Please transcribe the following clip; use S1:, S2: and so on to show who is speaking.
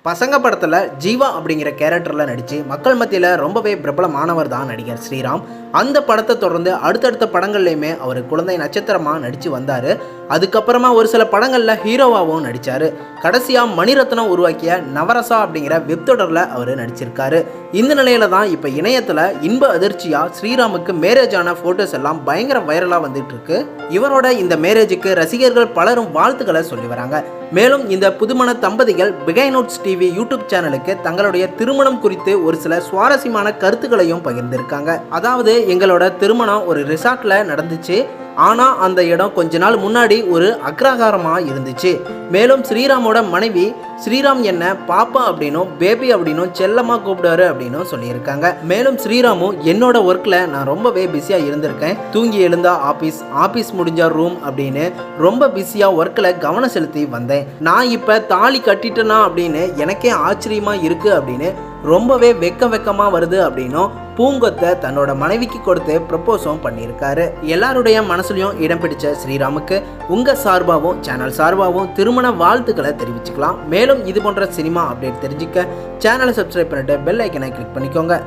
S1: பசங்க படத்தில் ஜீவா அப்படிங்கிற கேரக்டரில் நடித்து மக்கள் மத்தியில் ரொம்பவே பிரபலமானவர் தான் நடிகர் ஸ்ரீராம். அந்த படத்தை தொடர்ந்து அடுத்தடுத்த படங்கள்லையுமே அவர் குழந்தை நட்சத்திரமாக நடித்து வந்தார். அதுக்கப்புறமா ஒரு சில படங்களில் ஹீரோவாகவும் நடித்தார். கடைசியாக மணிரத்னம் உருவாக்கிய நவரசா அப்படிங்கிற வெப்தொடரில் அவர் நடிச்சிருக்காரு. இந்த நிலையில தான் இப்போ இணையத்தில் இன்ப அதிர்ச்சியாக ஸ்ரீராமுக்கு மேரேஜ் ஆன ஃபோட்டோஸ் எல்லாம் பயங்கர வைரலாக வந்துட்டு இருக்கு. இவரோட இந்த மேரேஜுக்கு ரசிகர்கள் பலரும் வாழ்த்துக்களை சொல்லி வராங்க. மேலும் இந்த புதுமண தம்பதிகள் பிகைண்ட் நோட்ஸ் டிவி யூடியூப் சேனலுக்கு தங்களுடைய திருமணம் குறித்து ஒரு சில சுவாரஸ்யமான கருத்துக்களையும் பகிர்ந்திருக்காங்க. அதாவது, எங்களோட திருமணம் ஒரு ரிசார்ட்ல நடந்துச்சு. ஆனால் அந்த இடம் கொஞ்ச நாள் முன்னாடி ஒரு அக்ரஹாரமாக இருந்துச்சு. மேலும் ஸ்ரீராமோட மனைவி ஸ்ரீராம் என்ன பாப்பா அப்படின்னும் பேபி அப்படின்னும் செல்லமாக கூப்பிடுவாரு அப்படின்னும் சொல்லியிருக்காங்க. மேலும் ஸ்ரீராமும் என்னோட ஒர்க்கில் நான் ரொம்பவே பிஸியாக இருந்திருக்கேன். தூங்கி எழுந்தா ஆஃபீஸ் முடிஞ்சா ரூம் அப்படின்னு ரொம்ப பிஸியாக ஒர்க்கில் கவனம் செலுத்தி வந்தேன். நான் இப்போ தாலி கட்டிட்டேனா அப்படின்னு எனக்கே ஆச்சரியமாக இருக்குது அப்படின்னு ரொம்பவே வெக்கமாக வருது அப்படின்னும் பூங்கொத்தை தன்னோட மனைவிக்கு கொடுத்து ப்ரப்போஸும் பண்ணியிருக்காரு. எல்லாருடைய மனசுலையும் இடம் பிடிச்ச ஸ்ரீராமுக்கு உங்கள் சார்பாகவும் சேனல் சார்பாகவும் திருமண வாழ்த்துக்களை தெரிவிச்சுக்கலாம். மேலும் இது போன்ற சினிமா அப்டேட் தெரிஞ்சுக்க சேனலை சப்ஸ்கிரைப் பண்ணிட்டு பெல் ஐக்கனை கிளிக் பண்ணிக்கோங்க.